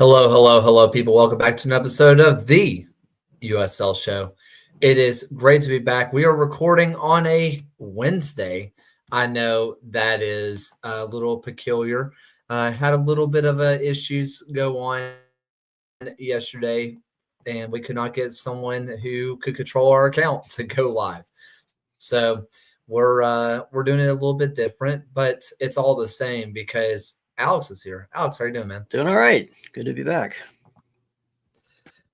Hello, hello, hello, people. Welcome back to an episode of the USL Show. It is great to be back. We are recording on a Wednesday. I know that is a little peculiar. Had a little bit of issues go on yesterday, and we could not get someone who could control our account to go live. So we're doing it a little bit different, but it's all the same because Alex is here. Alex, how are you doing, man? Doing all right. Good to be back.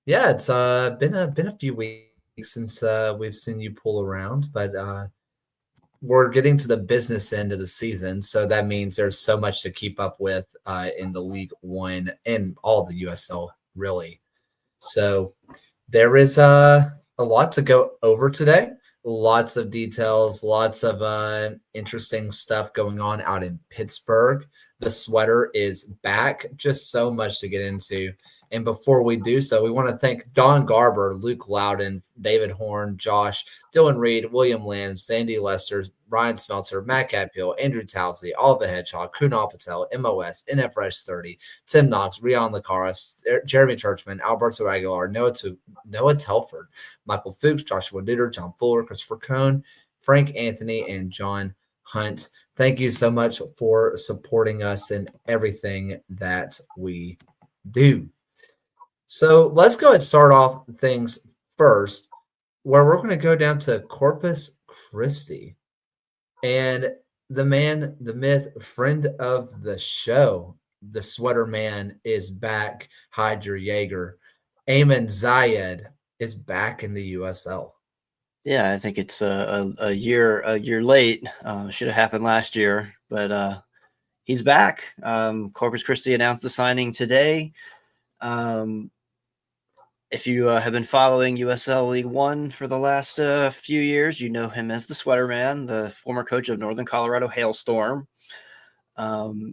Yeah, it's been a few weeks since we've seen you pull around, but we're getting to the business end of the season, so that means there's so much to keep up with in the League One and all the USL, really. So there is a lot to go over today. Lots of details, lots of interesting stuff going on out in Pittsburgh. The sweater is back. Just so much to get into. And before we do so, we want to thank Don Garber, Luke Loudon, David Horn, Josh, Dylan Reed, William Land, Sandy Lester, Ryan Smeltzer, Matt Catpill, Andrew Towsley, Oliver Hedgehog, Kunal Patel, MOS, NFresh 30, Tim Knox, Rion Lacaris, Jeremy Churchman, Alberto Aguilar, Noah Telford, Michael Fuchs, Joshua Duder, John Fuller, Christopher Cohn, Frank Anthony, and John Hunt. Thank you so much for supporting us in everything that we do. So let's go ahead and start off things first, where we're going to go down to Corpus Christi. And the man, the myth, friend of the show, the sweater man is back. Hydra Jaeger. Eamon Zayed is back in the USL. Yeah, I think it's a year late. Should have happened last year, but he's back. Corpus Christi announced the signing today. If you have been following USL League One for the last few years, you know him as the Sweater Man, the former coach of Northern Colorado Hailstorm.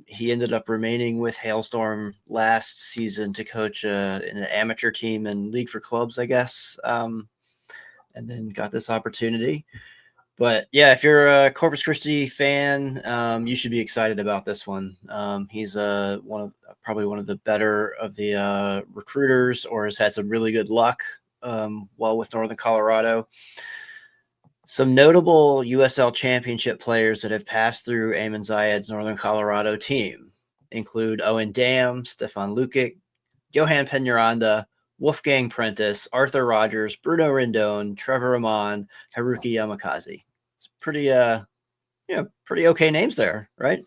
He ended up remaining with Hailstorm last season to coach an amateur team and League for Clubs, I guess, and then got this opportunity. But yeah, if you're a Corpus Christi fan, you should be excited about this one. He's probably one of the better of the recruiters, or has had some really good luck while with Northern Colorado. Some notable USL Championship players that have passed through Eamon Zayed's Northern Colorado team include Owen Dam, Stefan Lukic, Johan Peñaranda, Wolfgang Prentice, Arthur Rogers, Bruno Rendon, Trevor Amon, Haruki Yamakaze. It's pretty okay names there, right?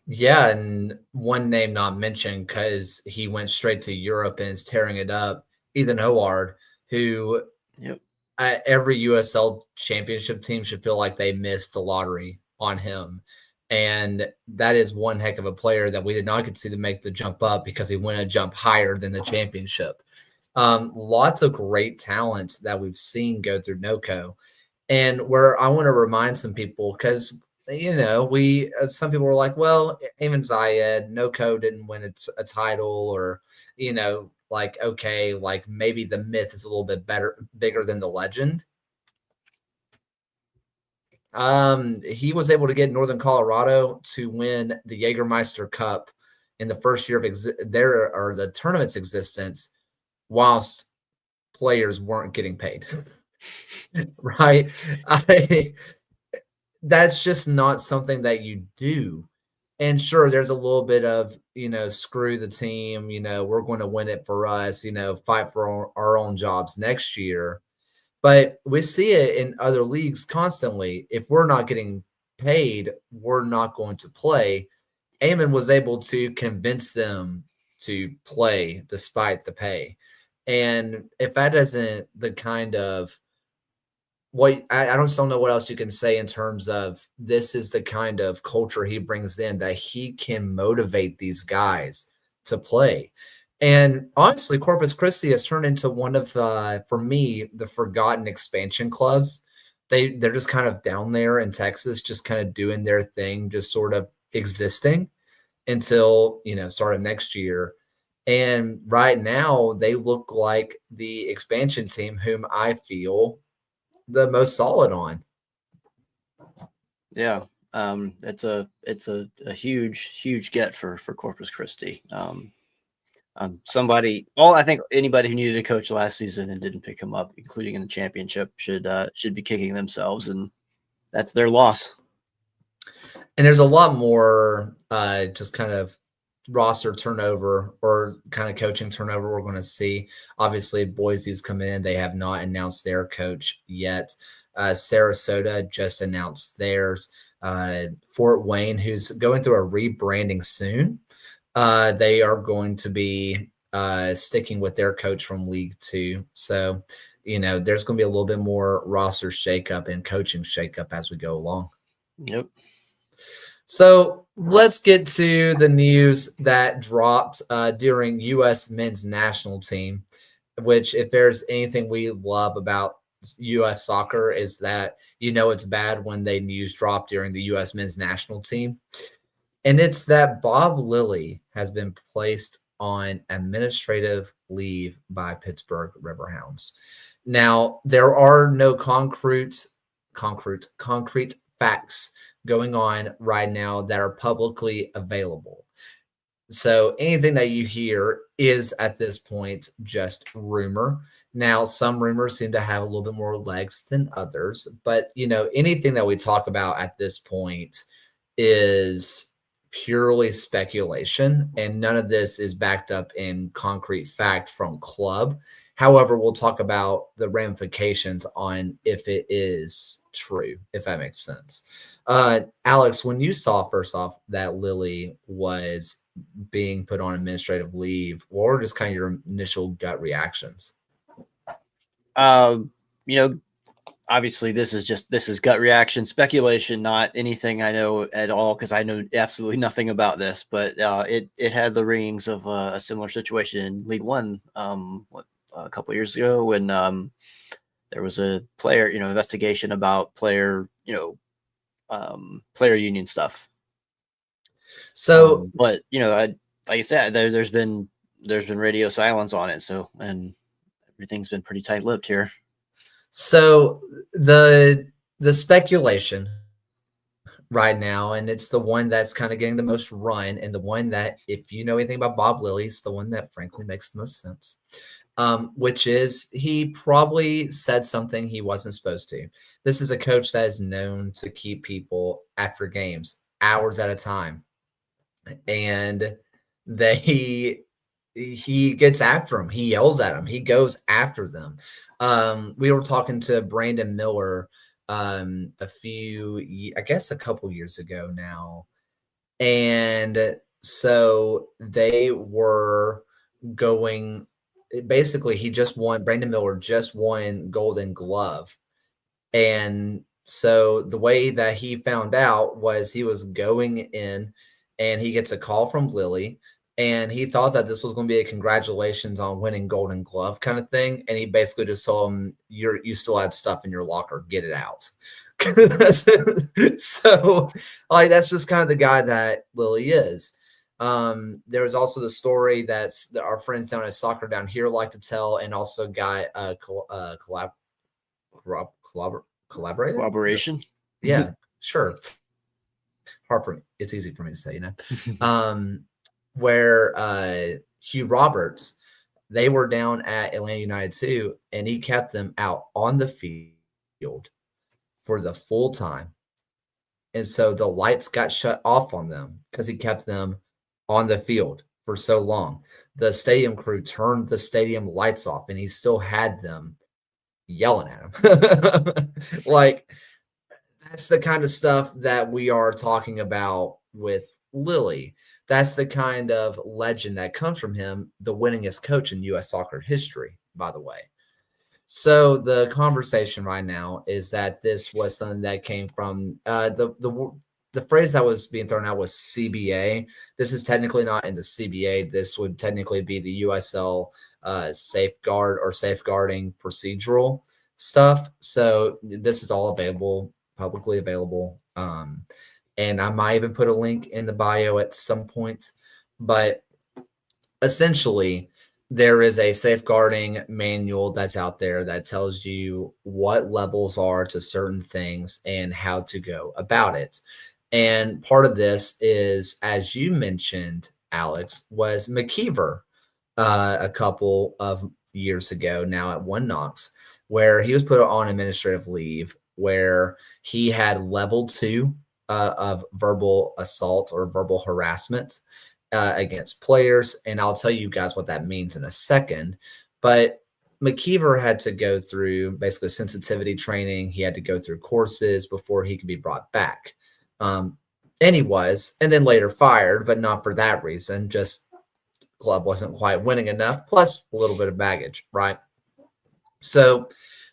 Yeah, and one name not mentioned because he went straight to Europe and is tearing it up. Ethan Howard, who every USL championship team should feel like they missed the lottery on him. And that is one heck of a player that we did not get to see to make the jump up because he went a jump higher than the championship. Lots of great talent that we've seen go through NOCO. And where I want to remind some people, because some people were like, well, Eamon Zayed, NOCO didn't win a title, or okay, like maybe the myth is a little bit bigger than the legend. He was able to get Northern Colorado to win the Jägermeister Cup in the first year of the tournament's existence, whilst players weren't getting paid. Right? That's just not something that you do. And sure, there's a little bit of, screw the team, we're going to win it for us, fight for our own jobs next year. But we see it in other leagues constantly. If we're not getting paid, we're not going to play. Eamon was able to convince them to play despite the pay. And if that isn't the kind of I just don't know what else you can say in terms of this is the kind of culture he brings in, that he can motivate these guys to play. And honestly, Corpus Christi has turned into one of, for me, the forgotten expansion clubs. They're just kind of down there in Texas, just kind of doing their thing, just sort of existing until, start of next year. And right now they look like the expansion team whom I feel the most solid on. Yeah. It's a huge get for Corpus Christi. I think anybody who needed a coach last season and didn't pick him up, including in the championship, should be kicking themselves, and that's their loss. And there's a lot more just kind of roster turnover or kind of coaching turnover we're going to see. Obviously, Boise's come in. They have not announced their coach yet. Sarasota just announced theirs. Fort Wayne, who's going through a rebranding soon, they are going to be sticking with their coach from League Two. So, there's going to be a little bit more roster shakeup and coaching shakeup as we go along. Yep. So let's get to the news that dropped during U.S. men's national team, which if there's anything we love about U.S. soccer is that it's bad when they news drop during the U.S. men's national team. And it's that Bob Lilley has been placed on administrative leave by Pittsburgh Riverhounds. Now, there are no concrete facts going on right now that are publicly available. So anything that you hear is at this point just rumor. Now, some rumors seem to have a little bit more legs than others, but anything that we talk about at this point is purely speculation, and none of this is backed up in concrete fact from club. However, we'll talk about the ramifications on if it is true, if that makes sense. Alex, when you saw first off that Lilley was being put on administrative leave, what were just kind of your initial gut reactions? Obviously this is gut reaction, speculation, not anything I know at all, because I know absolutely nothing about this, but it had the ringings of a similar situation in League One a couple of years ago when there was a player investigation about player union stuff. So but like I said, there's been radio silence on it, so, and everything's been pretty tight-lipped here. So the speculation right now, and it's the one that's kind of getting the most run, and the one that, if you know anything about Bob Lilley, is the one that frankly makes the most sense, which is he probably said something he wasn't supposed to. This is a coach that is known to keep people after games hours at a time, and he gets after them. He yells at them. He goes after them. We were talking to Brandon Miller a couple years ago now. And so they were going, basically Brandon Miller just won Golden Glove. And so the way that he found out was he was going in and he gets a call from Lilley. And he thought that this was going to be a congratulations on winning Golden Glove kind of thing. And he basically just told him, you still had stuff in your locker, get it out. So that's just kind of the guy that Lilley is. There was also the story that our friends down at Soccer Down Here like to tell, and also got collaboration. Yeah, sure. Hard for me. It's easy for me to say, where Hugh Roberts, they were down at Atlanta United too, and he kept them out on the field for the full time. And so the lights got shut off on them because he kept them on the field for so long. The stadium crew turned the stadium lights off, and he still had them yelling at him. That's the kind of stuff that we are talking about with Lilley. That's the kind of legend that comes from him, the winningest coach in U.S. soccer history, by the way. So the conversation right now is that this was something that came from the phrase that was being thrown out was CBA. This is technically not in the CBA. This would technically be the USL safeguard or safeguarding procedural stuff. So this is all available, publicly available. And I might even put a link in the bio at some point. But essentially, there is a safeguarding manual that's out there that tells you what levels are to certain things and how to go about it. And part of this is, as you mentioned, Alex, was McKeever. a couple of years ago now at One Knox, where he was put on administrative leave, where he had level 2 of verbal assault or verbal harassment against players. And I'll tell you guys what that means in a second. But McKeever had to go through basically sensitivity training. He had to go through courses before he could be brought back. And he was, and then later fired, but not for that reason. Just club wasn't quite winning enough, plus a little bit of baggage, right? So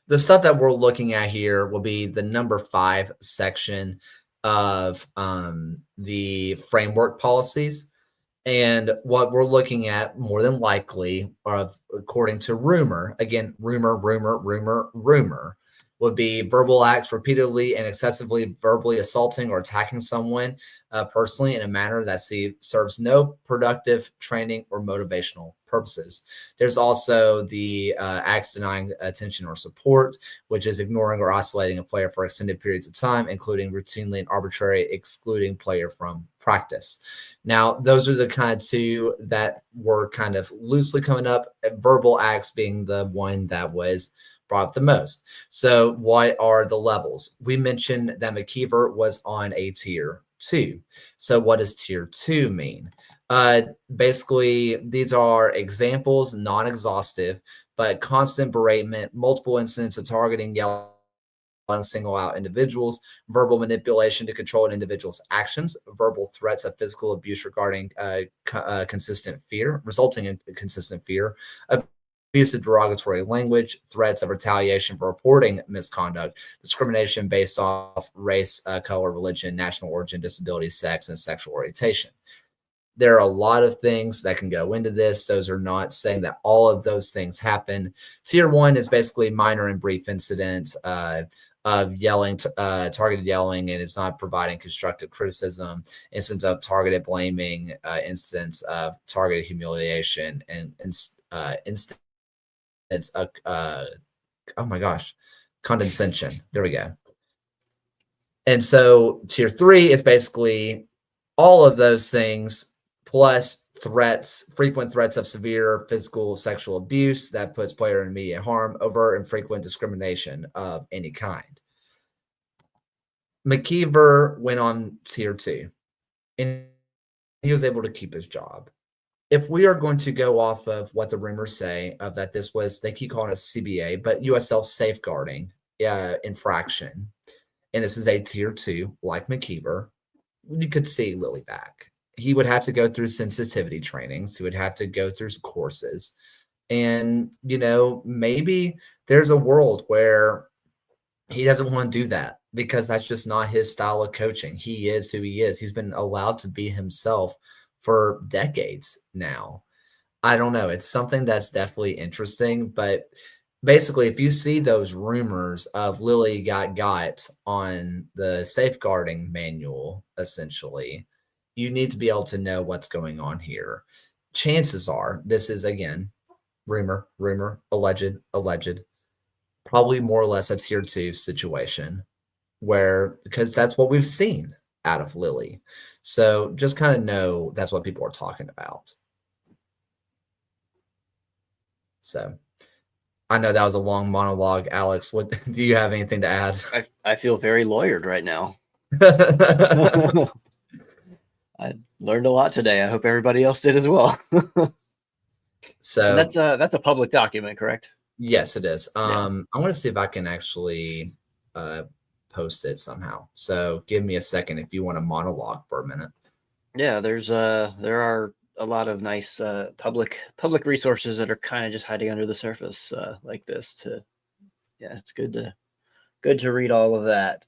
the stuff that we're looking at here will be the number 5 section of the framework policies. And what we're looking at more than likely, according to rumor, again, rumor, would be verbal acts repeatedly and excessively verbally assaulting or attacking someone personally in a manner that serves no productive training or motivational purposes. There's also the acts denying attention or support, which is ignoring or isolating a player for extended periods of time, including routinely and arbitrary excluding player from practice. Now, those are the kind of 2 that were kind of loosely coming up, verbal acts being the one that was brought up the most. So what are the levels? We mentioned that McKeever was on a tier 2. So what does tier 2 mean? Basically, these are examples, non-exhaustive, but constant beratement, multiple incidents of targeting, yelling, single out individuals, verbal manipulation to control an individual's actions, verbal threats of physical abuse regarding consistent fear, resulting in consistent fear, abusive derogatory language, threats of retaliation for reporting misconduct, discrimination based off race, color, religion, national origin, disability, sex, and sexual orientation. There are a lot of things that can go into this. Those are not saying that all of those things happen. Tier 1 is basically minor and brief incidents of yelling, targeted yelling, and it's not providing constructive criticism, instance of targeted blaming, instance of targeted humiliation, and instance of, oh my gosh, condescension. There we go. And so tier 3 is basically all of those things plus threats, frequent threats of severe physical, sexual abuse that puts player in immediate harm, overt and frequent discrimination of any kind. McKeever went on tier 2, and he was able to keep his job. If we are going to go off of what the rumors say of that this was, they keep calling it CBA, but USL safeguarding infraction, and this is a tier 2, like McKeever, you could see Lilley back. He would have to go through sensitivity trainings. He would have to go through courses. And, maybe there's a world where he doesn't want to do that because that's just not his style of coaching. He is who he is. He's been allowed to be himself for decades now. I don't know. It's something that's definitely interesting, but basically, if you see those rumors of Lilley got on the safeguarding manual, essentially, you need to be able to know what's going on here. Chances are this is, again, rumor, alleged, probably more or less a tier 2 situation because that's what we've seen out of Lilley. So just kind of know that's what people are talking about. So I know that was a long monologue, Alex. What do you have anything to add? I feel very lawyered right now. I learned a lot today. I hope everybody else did as well. So and that's a public document, correct? Yes, it is. Yeah. I want to see if I can actually post it somehow. So give me a second if you want to monologue for a minute. Yeah, there are a lot of nice public resources that are kind of just hiding under the surface like this. It's good to read all of that.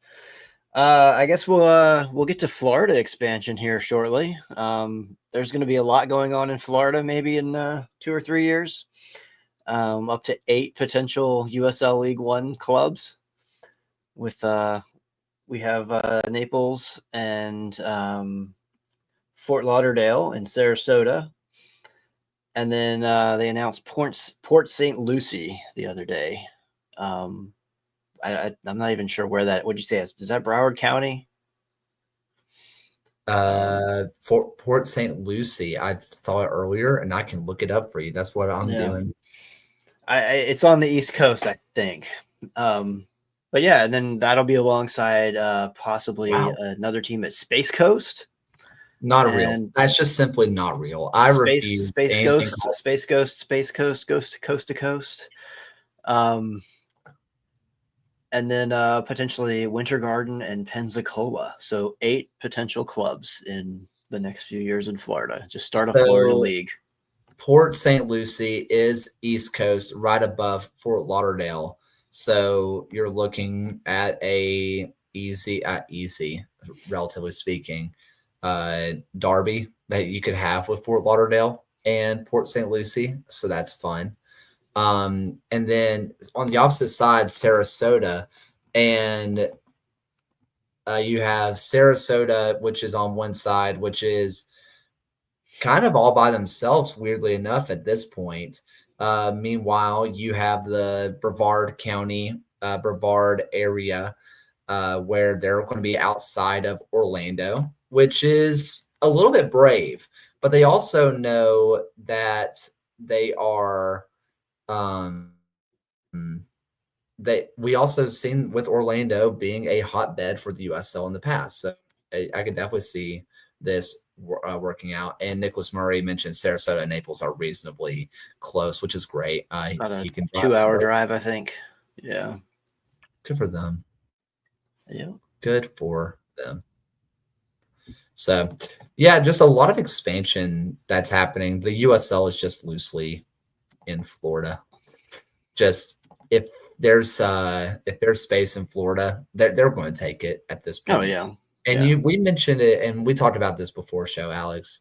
I guess we'll get to Florida expansion here shortly. There's going to be a lot going on in Florida, maybe in 2 or 3 years. Up to 8 potential USL League One clubs. With we have Naples and Fort Lauderdale and Sarasota, and then they announced Port St. Lucie the other day. I'm not even sure where that. What'd you say? Is that Broward County? For Port St. Lucie, I saw it earlier, and I can look it up for you. That's what I'm Yeah. doing. It's on the East Coast, I think. But yeah, and then that'll be alongside possibly Wow. another team at Space Coast. Not real. And That's just simply not real. I refuse Space anything Ghost, called Space Ghost, Space Coast, Coast to Coast. And then potentially Winter Garden and Pensacola. So 8 potential clubs in the next few years in Florida. Just start a Florida So league. Port St. Lucie is East Coast, right above Fort Lauderdale. So you're looking at a easy, relatively speaking, derby that you could have with Fort Lauderdale and Port St. Lucie. So that's fun. And then on the opposite side, Sarasota, and you have Sarasota, which is on one side, which is kind of all by themselves, weirdly enough, at this point. Meanwhile, you have the Brevard County, Brevard area, where they're going to be outside of Orlando, which is a little bit brave, but they also know that they are. That we also seen with Orlando being a hotbed for the USL in the past. So I could definitely see this working out. And Nicholas Murray mentioned Sarasota and Naples are reasonably close, which is great. About a He can drive 2-hour to drive, I think. Yeah. Good for them. Yeah. Good for them. So, yeah, just a lot of expansion that's happening. The USL is just loosely in Florida. Just if there's space in Florida, they're going to take it at this point. Oh yeah. And yeah. we mentioned it, and we talked about this before show, Alex.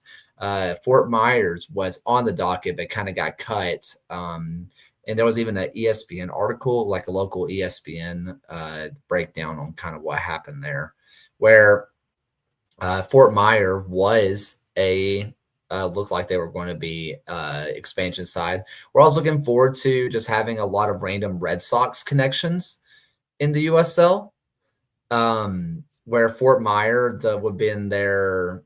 Fort Myers was on the docket, but kind of got cut. And there was even an ESPN article, like a local ESPN breakdown on kind of what happened there, where Fort Myers was looked like they were going to be expansion side. Where I was looking forward to just having a lot of random Red Sox connections in the USL. Where Fort Myers would have been their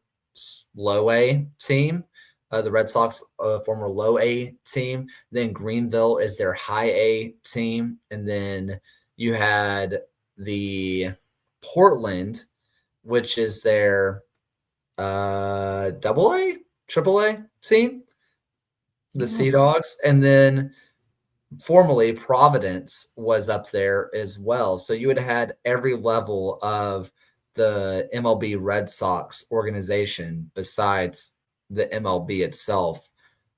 low A team, the Red Sox former low A team. Then Greenville is their high A team, and then you had the Portland, which is their double A, triple A team, the Sea Dogs, and then formerly Providence was up there as well. So you would have had every level of the MLB Red Sox organization besides the MLB itself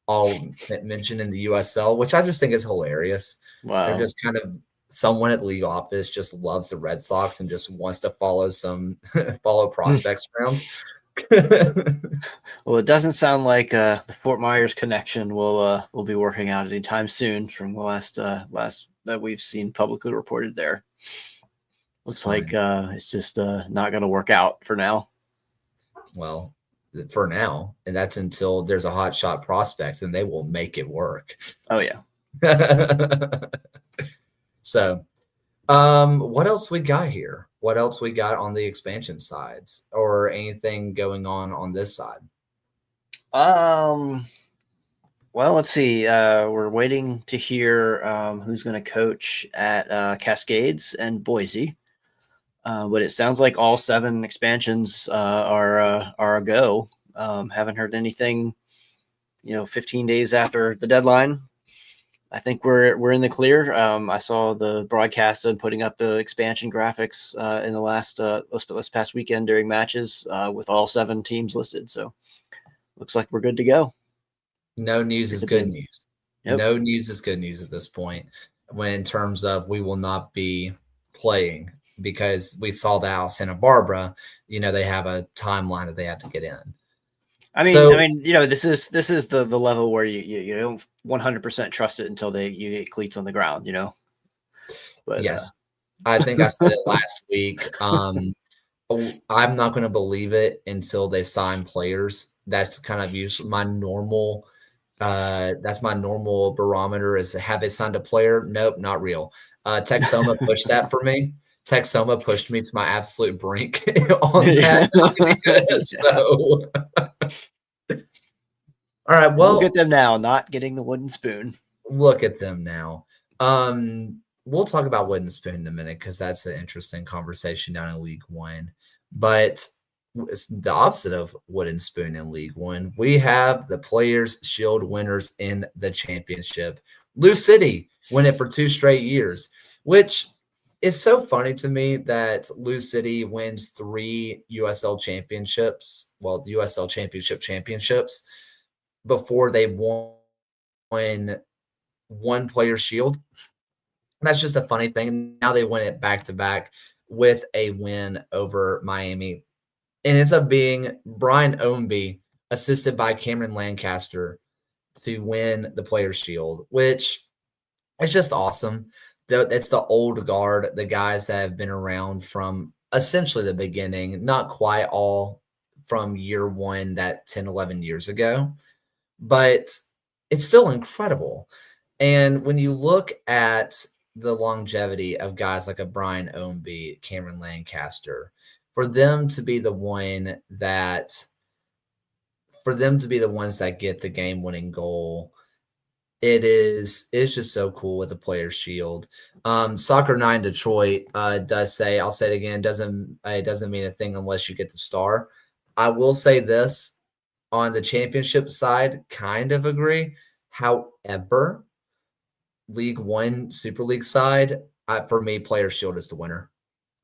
all mentioned in the USL, which I just think is hilarious. Wow. They're just kind of someone at league office just loves the Red Sox and just wants to follow prospects around. Well, it doesn't sound like the Fort Myers connection will be working out anytime soon from the last that we've seen publicly reported there. Looks like it's just not going to work out for now. Well, for now, and that's until there's a hot shot prospect, and they will make it work. Oh yeah. So, what else we got here? What else we got on the expansion sides, or anything going on this side? Well, let's see. We're waiting to hear who's going to coach at Cascades and Boise. But it sounds like all 7 expansions are a go. Haven't heard anything, 15 days after the deadline. I think we're in the clear. I saw the broadcast and putting up the expansion graphics in the last past weekend during matches with all 7 teams listed. So looks like we're good to go. No news is good news. Yep. No news is good news at this point. When in terms of we will not be playing, because we saw that out Santa Barbara, they have a timeline that they have to get in. I mean, this is the level where you don't 100% trust it until you get cleats on the ground, But yes, I think I said it last week. I'm not going to believe it until they sign players. That's kind of usually my normal. That's my normal barometer is have they signed a player? Nope, not real. Texoma pushed that for me. Texoma pushed me to my absolute brink on Yeah. that. So, all right. Look at Well, them now, not getting the wooden spoon. look at them now. We'll talk about wooden spoon in a minute because that's an interesting conversation down in League One. But it's the opposite of wooden spoon in League One. We have the Players Shield winners in the championship. Lou City win it for 2 straight years, which is so funny to me that Lou City wins 3 USL championships, well, the USL championships before they won one player shield. That's just a funny thing. Now they win it back to back with a win over Miami. And ends up being Brian Ownby, assisted by Cameron Lancaster, to win the Players' Shield, which is just awesome. It's the old guard, the guys that have been around from essentially the beginning, not quite all from year one, that 10, 11 years ago, but it's still incredible. And when you look at the longevity of guys like a Brian Ownby, Cameron Lancaster, for them to be the ones that get the game-winning goal, it's just so cool with the Players' Shield. Soccer 9 Detroit does say, I'll say it again, it doesn't mean a thing unless you get the star. I will say this, on the championship side, kind of agree. However, League One, Super League side, for me, Players' Shield is the winner.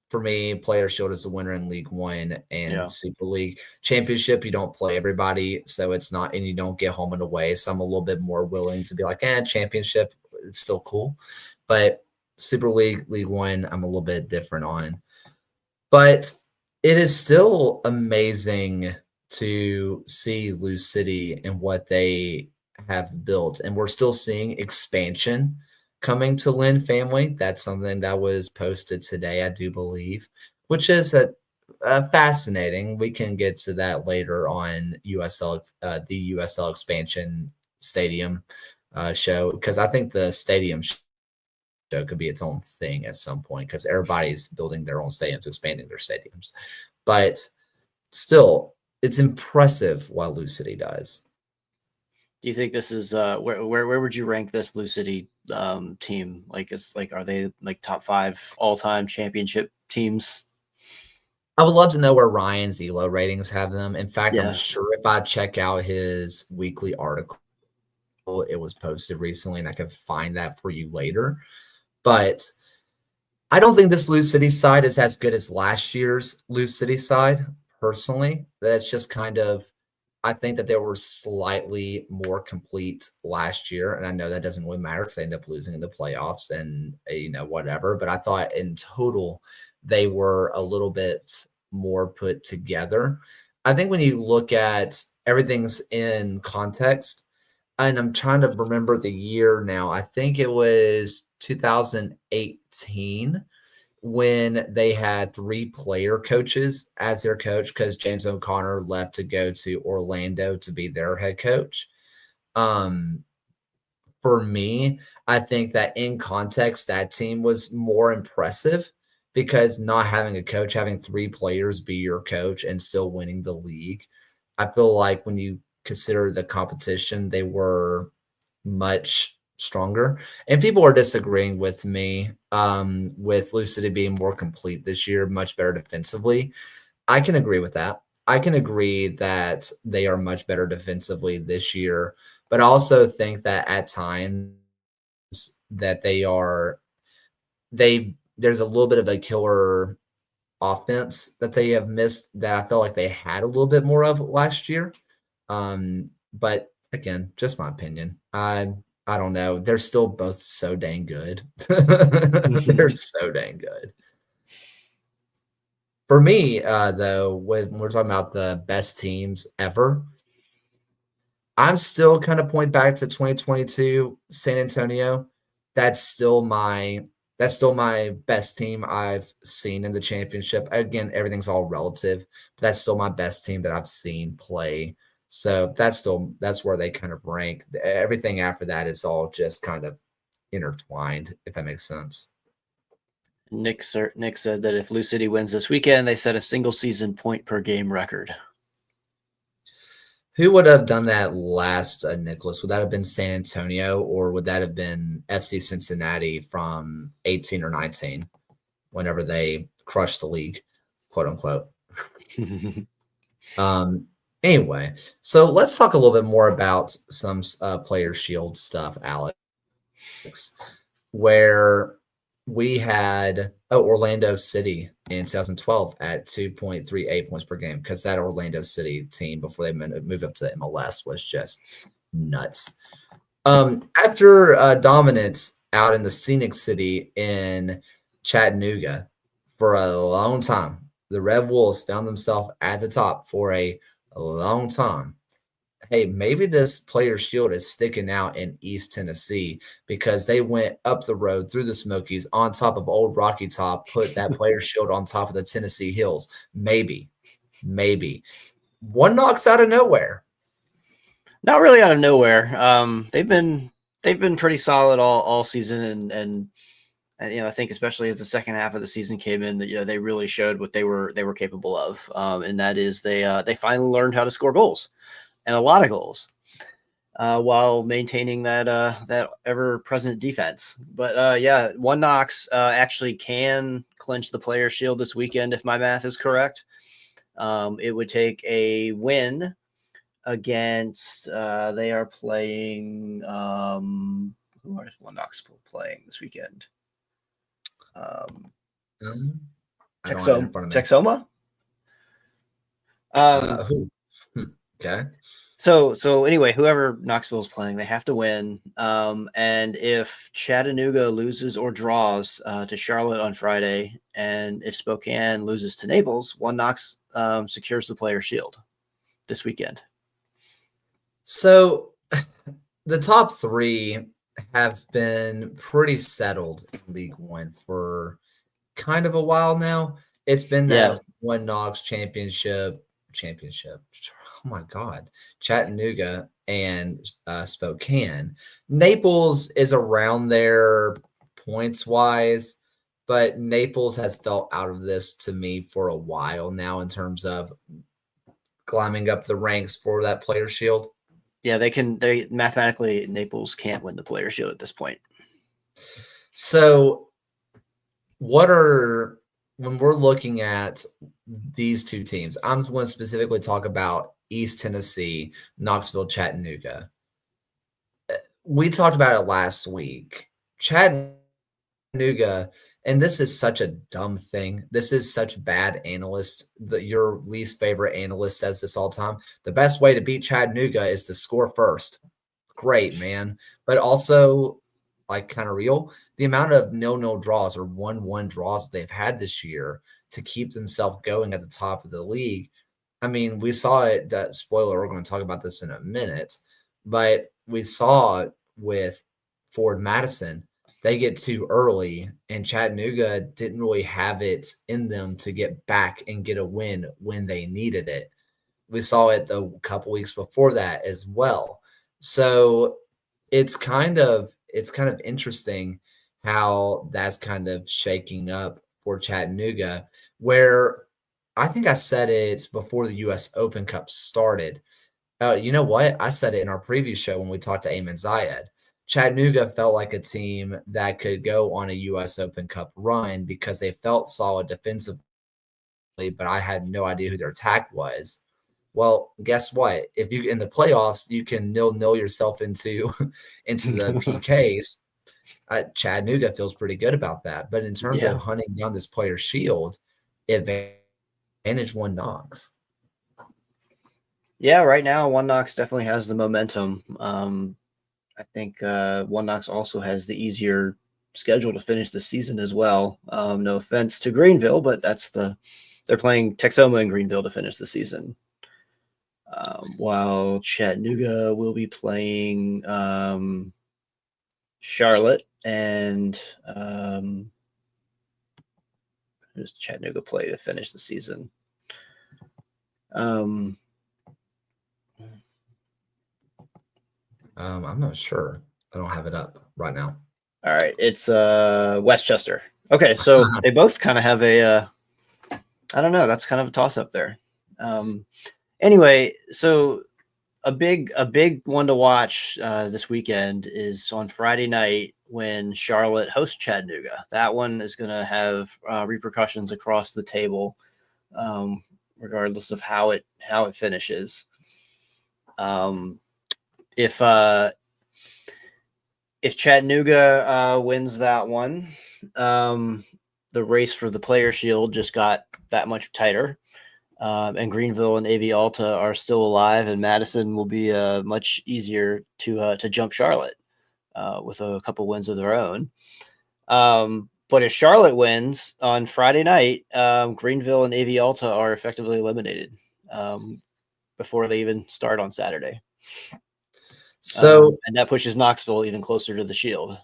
For me, Players' Shield is the winner in League One and Super League. Championship, you don't play everybody, so it's not, and you don't get home and away. So I'm a little bit more willing to be like, championship, it's still cool. But Super League, League One, I'm a little bit different on. But it is still amazing to see Lou City and what they have built. And we're still seeing expansion coming to Lynn family. That's something that was posted today, I do believe, which is fascinating. We can get to that later on the USL expansion stadium show, because I think the stadium show could be its own thing at some point, because everybody's building their own stadiums, expanding their stadiums. But still, it's impressive what Lou City does. Do you think this is where would you rank this Blue City team? Are they like top 5 all-time championship teams? I would love to know where Ryan's ELO ratings have them. In fact, Yeah. I'm sure if I check out his weekly article, it was posted recently, and I can find that for you later. But I don't think this Lou City side is as good as last year's Lou City side, personally. That's just kind of, I think that they were slightly more complete last year. And I know that doesn't really matter because they end up losing in the playoffs and, whatever. But I thought in total, they were a little bit more put together. I think when you look at everything's in context, and I'm trying to remember the year now, I think it was 2018 when they had 3 player coaches as their coach, because James O'Connor left to go to Orlando to be their head coach. For me, I think that in context, that team was more impressive, because not having a coach, having 3 players be your coach and still winning the league, I feel like when you consider the competition, they were much stronger. And people are disagreeing with me with Lou City being more complete this year, much better defensively. I can agree with that. I can agree that they are much better defensively this year, but I also think that at times that there's a little bit of a killer offense that they have missed that I felt like they had a little bit more of last year. But again, just my opinion. I don't know. They're still both so dang good. They're so dang good. For me, though, when we're talking about the best teams ever, I'm still kind of point back to 2022 San Antonio. That's still my best team I've seen in the championship. Again, everything's all relative, but that's still my best team that I've seen play. So that's where they kind of rank. Everything after that is all just kind of intertwined, if that makes sense. Nick said that if Lou City wins this weekend, they set a single season point per game record. Who would have done that last, Nicholas? Would that have been San Antonio, or would that have been FC Cincinnati from 18 or 19, whenever they crushed the league, quote unquote? Anyway, so let's talk a little bit more about some player shield stuff, Alex, where we had Orlando City in 2012 at 2.38 points per game, because that Orlando City team before they moved up to MLS was just nuts. After dominance out in the scenic city in Chattanooga for a long time, the Red Wolves found themselves at the top for a long time. Hey, maybe this player shield is sticking out in East Tennessee because they went up the road through the Smokies on top of Old Rocky Top, put that player shield on top of the Tennessee hills. Maybe. One knocks out of nowhere. Not really out of nowhere. They've been pretty solid all season, and I think especially as the second half of the season came in, that they really showed what they were capable of, and that is they finally learned how to score goals, and a lot of goals, while maintaining that ever-present defense. But One Knox actually can clinch the player shield this weekend if my math is correct. It would take a win against they are playing who are One Knox playing this weekend? I don't have it in front of me. Texoma. Okay. So anyway, whoever Knoxville is playing, they have to win. And if Chattanooga loses or draws to Charlotte on Friday, and if Spokane loses to Naples, One Knox secures the player shield this weekend. So the top three have been pretty settled in League One for kind of a while now. It's been that One Knox championship. Oh my God, Chattanooga and Spokane. Naples is around there points wise, but Naples has felt out of this to me for a while now in terms of climbing up the ranks for that player shield. Yeah, they mathematically, Naples can't win the player shield at this point. So when we're looking at these two teams, I'm going to specifically talk about East Tennessee, Knoxville, Chattanooga. We talked about it last week. Chattanooga, and this is such a dumb thing. This is such bad analyst. Your least favorite analyst says this all the time. The best way to beat Chattanooga is to score first. Great, man. But also, like, kind of real, the amount of 0-0 draws or 1-1 draws they've had this year to keep themselves going at the top of the league. I mean, we saw it, spoiler, we're going to talk about this in a minute, but we saw it with Ford Madison. They get too early, and Chattanooga didn't really have it in them to get back and get a win when they needed it. We saw it the couple weeks before that as well. So it's kind of interesting how that's kind of shaking up for Chattanooga, where I think I said it before the U.S. Open Cup started. You know what? I said it in our previous show when we talked to Eamon Zayed. Chattanooga felt like a team that could go on a U.S. Open Cup run because they felt solid defensively, but I had no idea who their attack was. Well, guess what? If you in the playoffs, you can nil yourself into the PKs. Chattanooga feels pretty good about that. But in terms of hunting down this player shield, advantage One Knox. Yeah, right now One Knox definitely has the momentum. I think One Knox also has the easier schedule to finish the season as well. No offense to Greenville, but they're playing Texoma and Greenville to finish the season. While Chattanooga will be playing Charlotte and who does Chattanooga play to finish the season? I'm not sure. I don't have it up right now. All right, it's Westchester Okay, so they both kind of have a I don't know, that's kind of a toss up there. Anyway, so a big one to watch this weekend is on Friday night when Charlotte hosts Chattanooga. That one is going to have repercussions across the table, regardless of how it finishes. If Chattanooga wins that one, the race for the Player Shield just got that much tighter. And Greenville and AV Alta are still alive, and Madison will be much easier to jump Charlotte with a couple wins of their own. But if Charlotte wins on Friday night, Greenville and AV Alta are effectively eliminated before they even start on Saturday. So, and that pushes Knoxville even closer to the Shield.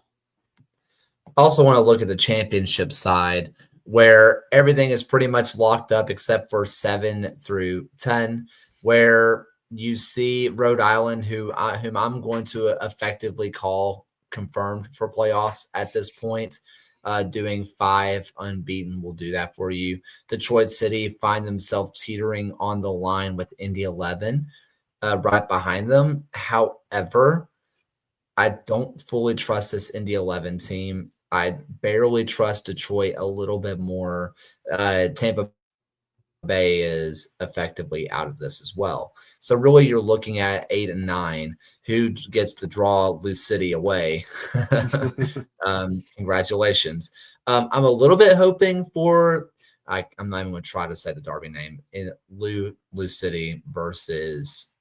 Also want to look at the championship side, where everything is pretty much locked up except for 7 through 10, where you see Rhode Island, whom I'm going to effectively call confirmed for playoffs at this point, doing 5 unbeaten will do that for you. Detroit City find themselves teetering on the line with Indy 11 right behind them. However, I don't fully trust this Indy 11 team. I barely trust Detroit a little bit more. Tampa Bay is effectively out of this as well. So really you're looking at 8 and 9. Who gets to draw Lou City away? Congratulations. I'm a little bit hoping for I'm not even going to try to say the Derby name in Lou City versus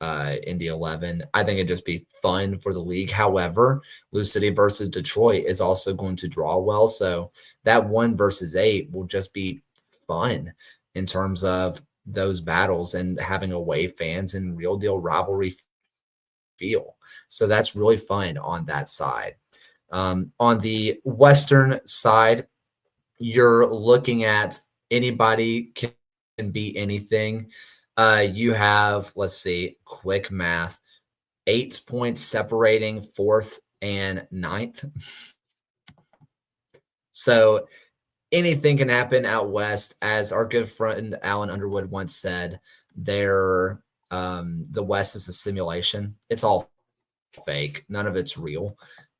Indy 11. I think it'd just be fun for the league. However, Lou City versus Detroit is also going to draw well. So that 1 versus 8 will just be fun in terms of those battles and having away fans and real deal rivalry feel. So that's really fun on that side. On the Western side, you're looking at anybody can be anything. You have, let's see, quick math, 8 points separating 4th and 9th. So anything can happen out west. As our good friend Alan Underwood once said, the West is a simulation. It's all fake. None of it's real.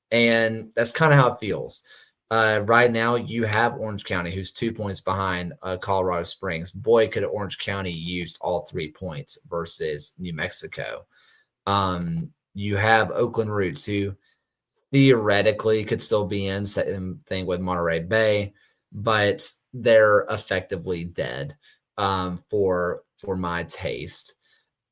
And that's kind of how it feels. Right now, you have Orange County, who's 2 points behind Colorado Springs. Boy, could Orange County used all 3 points versus New Mexico. You have Oakland Roots, who theoretically could still be in. Same thing with Monterey Bay, but they're effectively dead for my taste.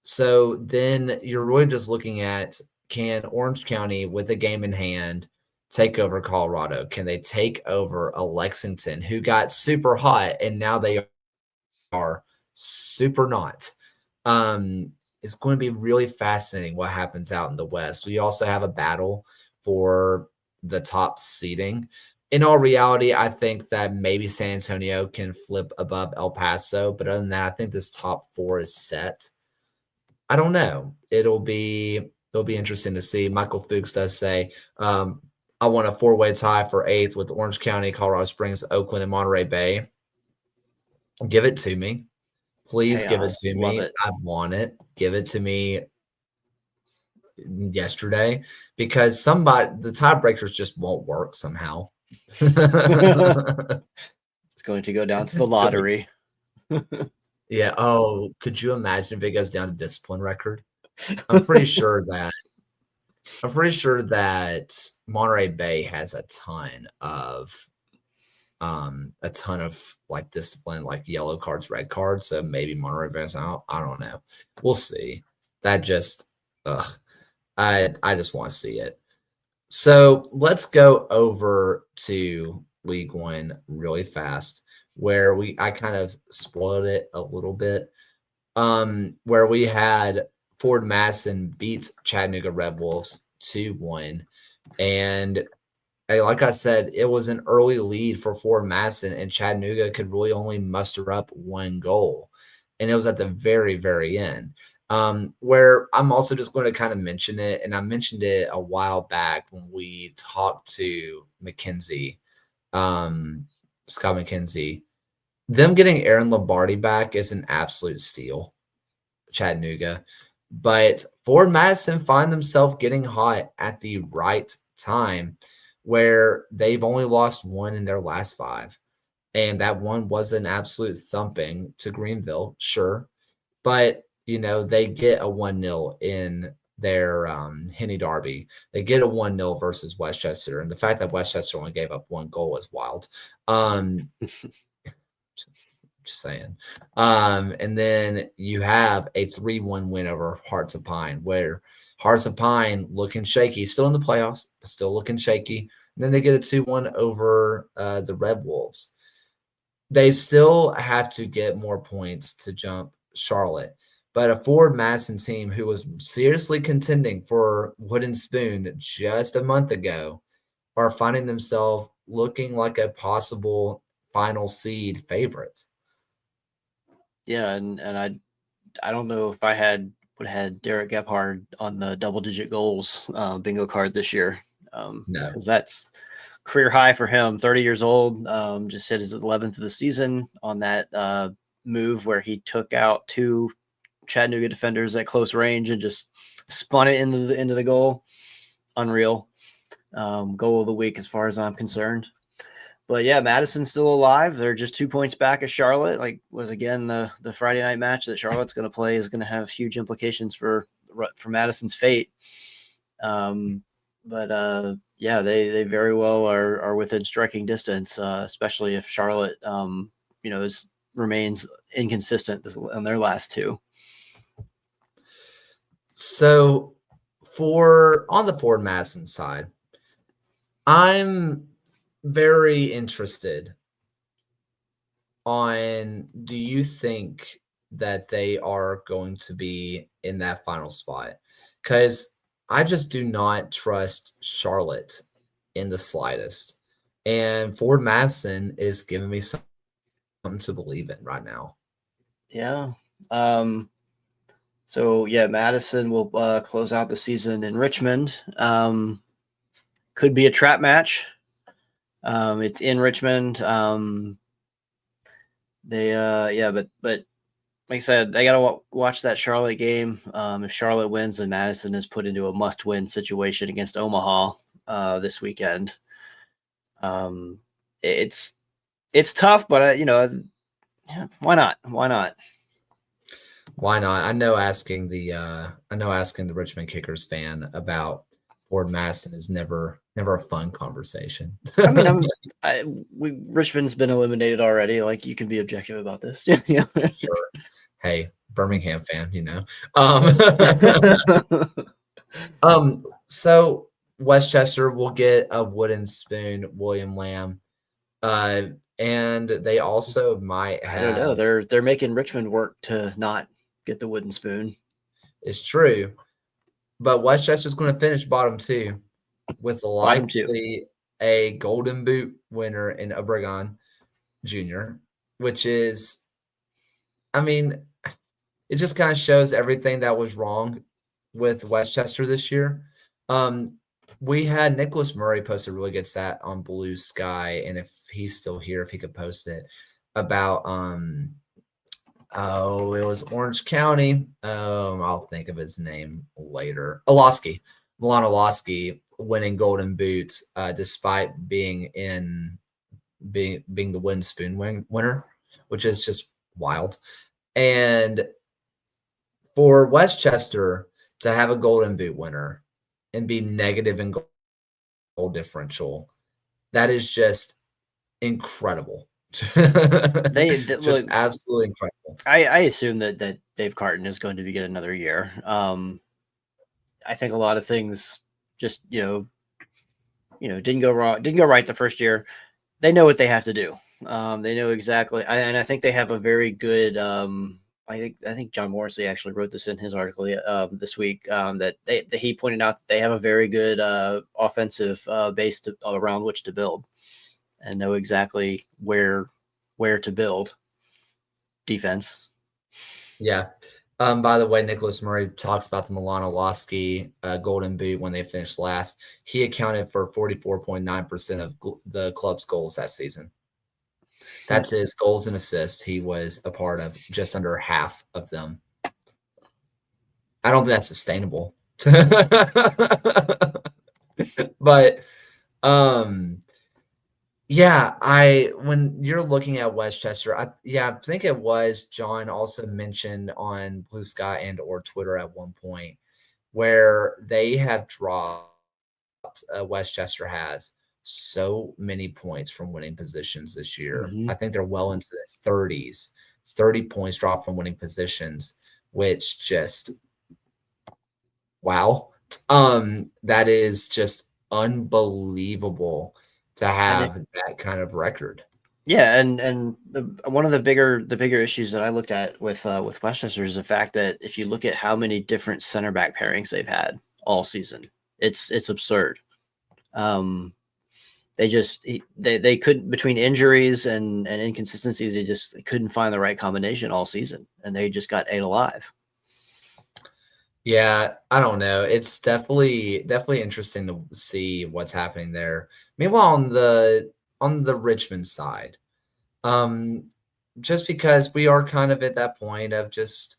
So then you're really just looking at, can Orange County, with a game in hand, take over Colorado? Can they take over a Lexington who got super hot and now they are super not? It's going to be really fascinating what happens out in the West. We also have a battle for the top seeding. In all reality, I think that maybe San Antonio can flip above El Paso, but other than that, I think this top 4 is set. I don't know. It'll be interesting to see. Michael Fuchs does say, I want a 4-way tie for 8th with Orange County, Colorado Springs, Oakland, and Monterey Bay. Give it to me. Please give it to me. I want it. Give it to me yesterday, because the tiebreakers just won't work somehow. It's going to go down to the lottery. Yeah. Oh, could you imagine if it goes down to discipline record? I'm pretty sure that Monterey Bay has a ton of like discipline, like yellow cards, red cards. So maybe Monterey Bay's out. I don't know. We'll see. That just I just want to see it. So let's go over to League One really fast, where I kind of spoiled it a little bit. Where we had Ford Madison beat Chattanooga Red Wolves 2-1. And like I said, it was an early lead for Ford Madison, and Chattanooga could really only muster up 1 goal. And it was at the very, very end. Where I'm also just going to kind of mention it, and I mentioned it a while back when we talked to Mackenzie Scott McKenzie. Them getting Aaron Lombardi back is an absolute steal, Chattanooga. But Ford Madison find themselves getting hot at the right time where they've only lost one in their last 5. And that one was an absolute thumping to Greenville, sure. But, they get a 1-0 in their Henny Derby. They get a 1-0 versus Westchester. And the fact that Westchester only gave up 1 goal is wild. Just saying. And then you have a 3-1 win over Hearts of Pine, where Hearts of Pine looking shaky, still in the playoffs, but still looking shaky. And then they get a 2-1 over the Red Wolves. They still have to get more points to jump Charlotte. But a Ford Madison team who was seriously contending for Wooden Spoon just a month ago are finding themselves looking like a possible final seed favorite. Yeah, and I don't know if I would have had Derek Gebhard on the double-digit goals bingo card this year. No, because that's career high for him. 30 years old, just hit his 11th of the season on that move where he took out 2 Chattanooga defenders at close range and just spun it into the goal. Unreal. Goal of the week as far as I'm concerned. But yeah, Madison's still alive. They're just 2 points back of Charlotte. Like was again the Friday night match that Charlotte's going to play is going to have huge implications for Madison's fate. But yeah, they very well are within striking distance, especially if Charlotte remains inconsistent on their last 2. So on the Ford Madison side, I'm very interested on, do you think that they are going to be in that final spot? Because I just do not trust Charlotte in the slightest. And Ford Madison is giving me something to believe in right now. Yeah. So yeah, Madison will close out the season in Richmond. Could be a trap match. It's in Richmond. But like I said, they gotta watch that Charlotte game. If Charlotte wins, then Madison is put into a must-win situation against Omaha this weekend. It's tough, but why not? Why not? Why not? I know asking the Richmond Kickers fan about Ford Madison is never a fun conversation. I mean, Richmond's been eliminated already. Like, you can be objective about this. Yeah. Sure. Hey, Birmingham fan, So Westchester will get a wooden spoon, William Lamb. And they also might have. I don't know. They're making Richmond work to not get the wooden spoon. It's true. But Westchester's going to finish bottom 2 with likely a Golden Boot winner in Obregon Jr., which is, I mean, it just kind of shows everything that was wrong with Westchester this year. We had Nicholas Murray post a really good stat on Blue Sky, and if he's still here, if he could post it, about it was Orange County. I'll think of his name later. Milano Olosky winning Golden Boot, despite being the wooden spoon winner, which is just wild. And for Westchester to have a Golden Boot winner and be negative in goal differential, that is just incredible. They just look, absolutely incredible. I assume that Dave Carton is going to get another year. I think a lot of things just didn't go right the first year. They know what they have to do. They know exactly, and I think they have a very good. I think John Morrissey actually wrote this in his article this week, that he pointed out that they have a very good offensive base around which to build, and know exactly where to build defense. Yeah. By the way, Nicholas Murray talks about the Milano Losky Golden Boot when they finished last. He accounted for 44.9% of the club's goals that season. That's his goals and assists. He was a part of just under half of them. I don't think that's sustainable. But yeah, when you're looking at Westchester, I think it was John also mentioned on Blue Sky and or Twitter at one point where they have dropped. Westchester has so many points from winning positions this year. Mm-hmm. I think they're well into the 30s, 30 points dropped from winning positions, which just wow. That is just unbelievable to have that kind of record. Yeah, and one of the bigger issues that I looked at with Westchester is the fact that if you look at how many different center back pairings they've had all season, it's absurd. They couldn't, between injuries and inconsistencies, they couldn't find the right combination all season, and they just got ate alive. Yeah, I don't know. It's definitely interesting to see what's happening there. Meanwhile, on the Richmond side, just because we are kind of at that point of just,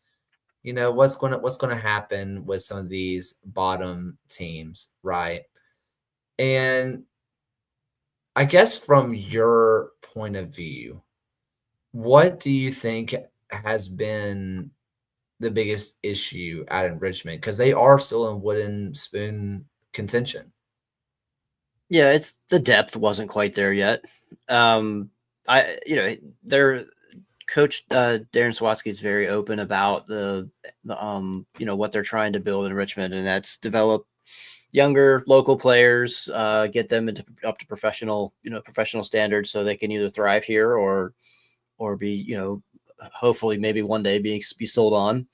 what's going to happen with some of these bottom teams, right? And I guess from your point of view, what do you think has been the biggest issue out in Richmond? Because they are still in wooden spoon contention. Yeah, it's the depth wasn't quite there yet. Their coach Darren Swatsky is very open about the what they're trying to build in Richmond, and that's develop younger local players, get them up to professional standards, so they can either thrive here or be hopefully maybe one day be sold on.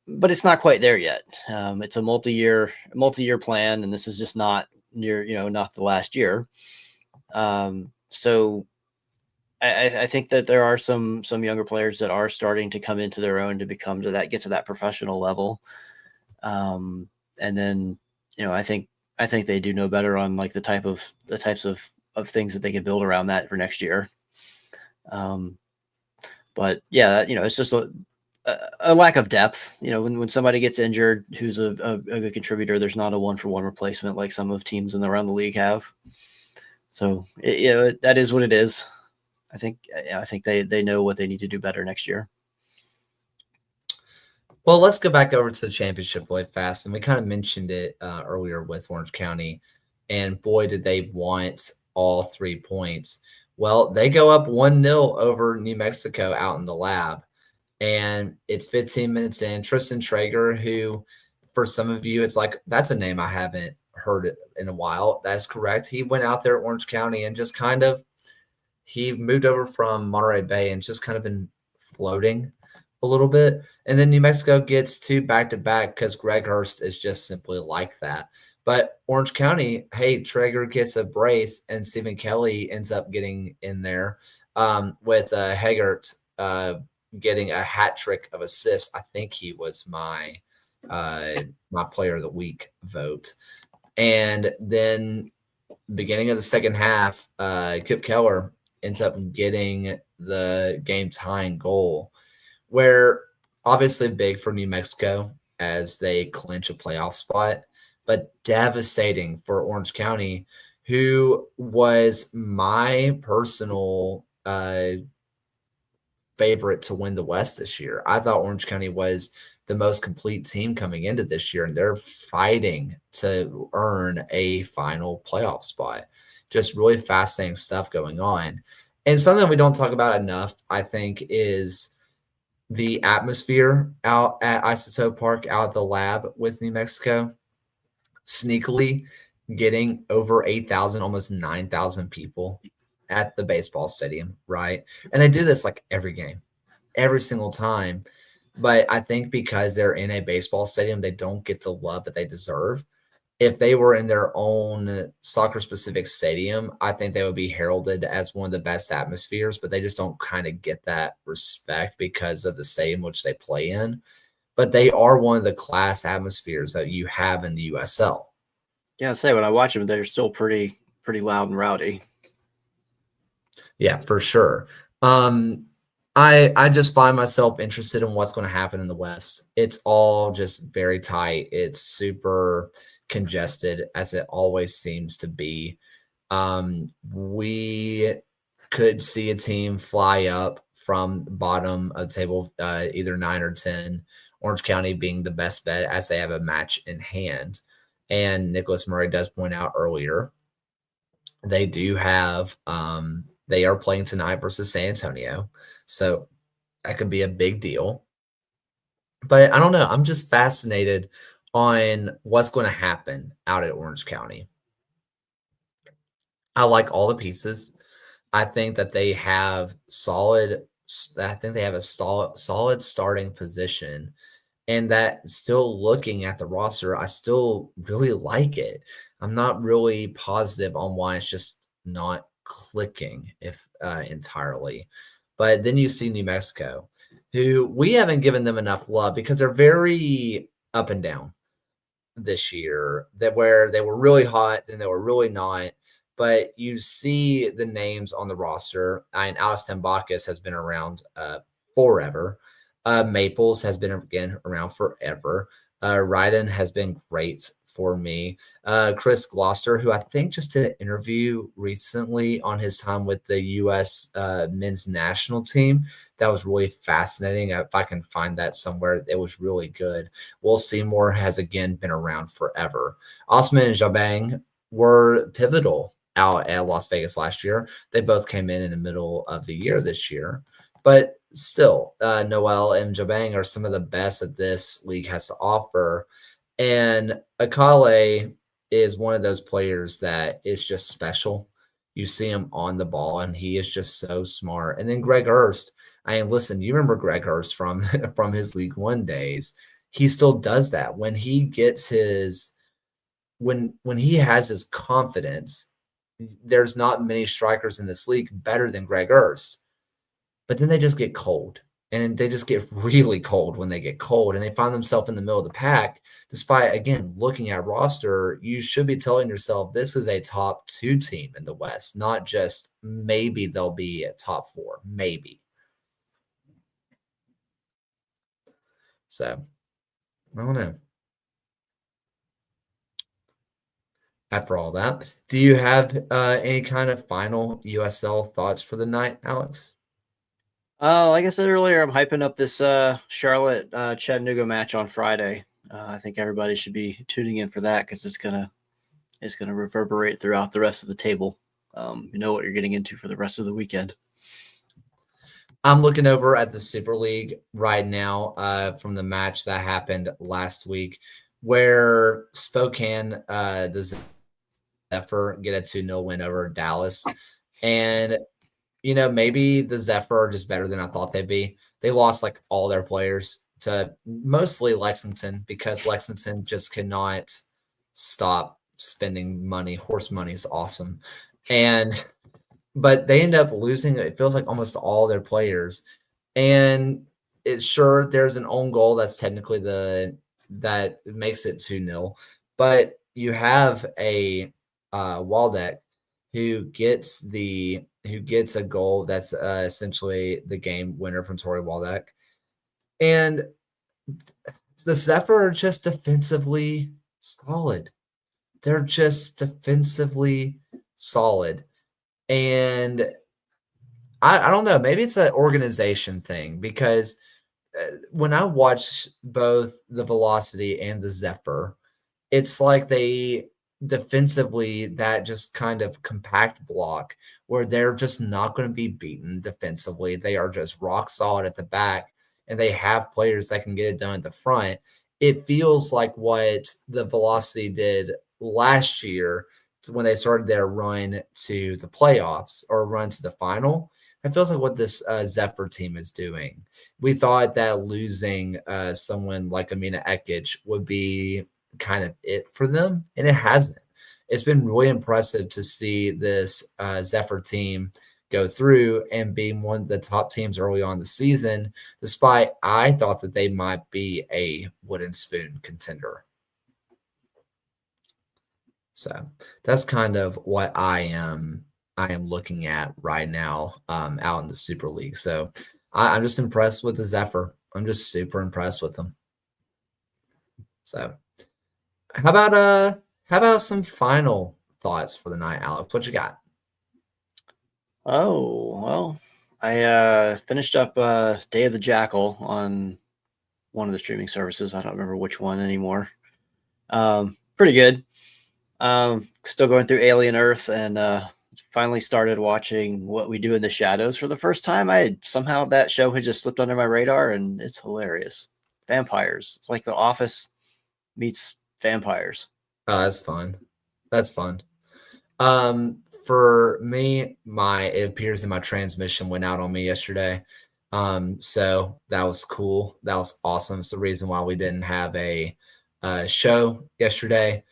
But it's not quite there yet. It's a multi-year plan, and this is just not not the last year. So I think that there are some younger players that are starting to come into their own to get to that professional level. And then, I think they do know better on like the types of things that they can build around that for next year. But yeah, it's just a lack of depth. When somebody gets injured, who's a good contributor, there's not a 1-for-1 replacement like some of teams around the league have. So that is what it is. I think they know what they need to do better next year. Well, let's go back over to the championship really fast. And we kind of mentioned it earlier with Orange County. And boy, did they want all 3 points. Well, they go up 1-0 over New Mexico out in the lab. And it's 15 minutes in. Tristan Traeger, who for some of you, it's like, that's a name I haven't heard in a while. That's correct. He went out there at Orange County and just kind of, he moved over from Monterey Bay and just kind of been floating a little bit. And then New Mexico gets 2 back-to-back because Greg Hurst is just simply like that. But Orange County, hey, Traeger gets a brace and Stephen Kelly ends up getting in there with Haggart getting a hat trick of assists. I think he was my player of the week vote. And then beginning of the second half, Kip Keller ends up getting the game tying goal, where obviously big for New Mexico as they clinch a playoff spot, but devastating for Orange County, who was my personal favorite to win the West this year. I thought Orange County was the most complete team coming into this year, and they're fighting to earn a final playoff spot. Just really fascinating stuff going on. And something we don't talk about enough, I think, is the atmosphere out at Isotope Park, out at the lab with New Mexico. Sneakily getting over 8,000, almost 9,000 people at the baseball stadium, right? And they do this like every game, every single time. But I think because they're in a baseball stadium, they don't get the love that they deserve. if they were in their own soccer specific stadium, I think they would be heralded as one of the best atmospheres, but they just don't kind of get that respect because of the stadium which they play in. But they are one of the class atmospheres that you have in the USL. Yeah, I say when I watch them, they're still pretty loud and rowdy. Yeah, for sure. I just find myself interested in what's going to happen in the West. It's all just very tight. It's super congested, as it always seems to be. We could see a team fly up from the bottom of the table, either 9 or 10. Orange County being the best bet as they have a match in hand. And Nicholas Murray does point out earlier, they do have they are playing tonight versus San Antonio. So that could be a big deal. But I don't know. I'm just fascinated on what's going to happen out at Orange County. I like all the pieces. I think that they have a solid starting position, and that still looking at the roster, I still really like it. I'm not really positive on why it's just not clicking if entirely. But then you see New Mexico, who we haven't given them enough love because they're very up and down this year, that where they were really hot, then they were really not. But you see the names on the roster, and Alex Tambakis has been around forever. Maples has been again around forever. Ryden has been great for me. Chris Gloucester, who I think just did an interview recently on his time with the U.S. Men's national team. That was really fascinating. If I can find that somewhere, it was really good. Will Seymour has again been around forever. Osman and Jabang were pivotal out at Las Vegas last year. They both came in the middle of the year this year. But still, Noel and Jabang are some of the best that this league has to offer. And Akale is one of those players that is just special. You see him on the ball, and he is just so smart. And then Greg Hurst. I mean, listen, you remember Greg Hurst from from his League One days. He still does that. When he gets his when he has his confidence, there's not many strikers in this league better than Greg Hurst. But then they just get cold, and they just get really cold when they get cold, and they find themselves in the middle of the pack. Despite, again, looking at roster, you should be telling yourself this is a top 2 team in the West, not just maybe they'll be at top 4, maybe. So, I don't know. After all that, do you have any kind of final USL thoughts for the night, Alex? Like I said earlier, I'm hyping up this Charlotte Chattanooga match on Friday. I think everybody should be tuning in for that because it's gonna reverberate throughout the rest of the table. You know what you're getting into for the rest of the weekend. I'm looking over at the Super League right now from the match that happened last week, where Spokane, the Zephyr, get a 2-0 win over Dallas. And maybe the Zephyr are just better than I thought they'd be. They lost like all their players to mostly Lexington because Lexington just cannot stop spending money. Horse money is awesome. But they end up losing, it feels like, almost all their players. And there's an own goal that's technically that makes it 2-0. But you have a Waldeck who gets a goal that's essentially the game winner from Torrey Waldeck. And the Zephyr are just defensively solid. They're just defensively solid. And I don't know, maybe it's an organization thing because when I watch both the Velocity and the Zephyr, it's like they defensively, that just kind of compact block where they're just not going to be beaten defensively. They are just rock solid at the back, and they have players that can get it done at the front. It feels like what the Velocity did last year when they started their run to the playoffs or run to the final. It feels like what this Zephyr team is doing. We thought that losing someone like Amina Ekic would be kind of it for them, and it hasn't. It's been really impressive to see this Zephyr team go through and being one of the top teams early on in the season, despite I thought that they might be a wooden spoon contender. So that's kind of what I am looking at right now out in the Super League. So I'm just impressed with the Zephyr. I'm just super impressed with them. So how about some final thoughts for the night, Alex? What you got? Oh, well, I finished up Day of the Jackal on one of the streaming services. I don't remember which one anymore. Pretty good. Still going through Alien Earth, and finally started watching What We Do in the Shadows for the first time. Somehow that show had just slipped under my radar, and it's hilarious. Vampires. It's like The Office meets vampires. Oh, that's fun. That's fun. For me, it appears that my transmission went out on me yesterday. So that was cool. That was awesome. It's the reason why we didn't have a show yesterday.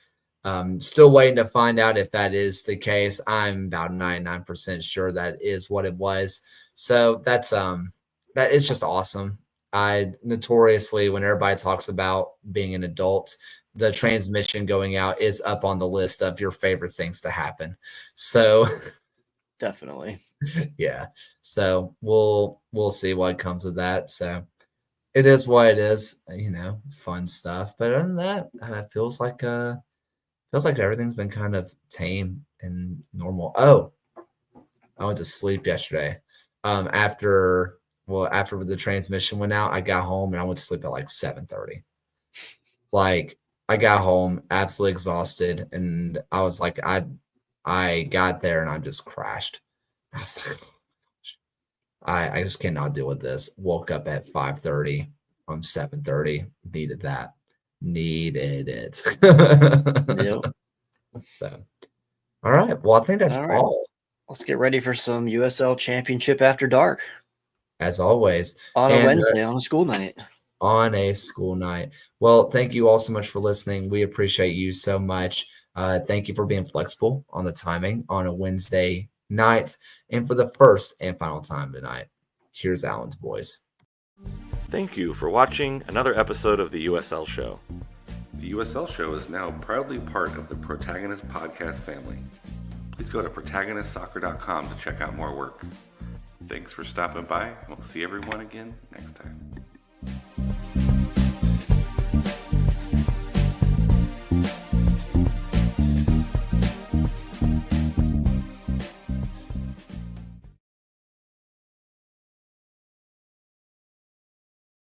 Still waiting to find out if that is the case. I'm about 99% sure that is what it was. So that is just awesome. I notoriously, when everybody talks about being an adult, the transmission going out is up on the list of your favorite things to happen. So Definitely. yeah. So we'll see what comes of that. So it is what it is, fun stuff. But other than that, it feels like everything's been kind of tame and normal. Oh, I went to sleep yesterday. After the transmission went out, I got home and I went to sleep at like 7:30. Like I got home absolutely exhausted, and I was like, I got there and I just crashed. I was like, I just cannot deal with this. Woke up at 5:30 from 7:30. Needed it. Yep. So, all right. Well, I think that's All right. all. Let's get ready for some USL Championship After Dark As always. on a And Wednesday on a school night. on a school night. Well, thank you all so much for listening. We appreciate you so much. Thank you for being flexible on the timing on a Wednesday night and for the first and final time tonight. Here's Alan's voice. Thank you for watching another episode of the USL Show. The USL Show is now proudly part of the Protagonist Podcast family. Please go to protagonistsoccer.com to check out more work. Thanks for stopping by, and we'll see everyone again next time.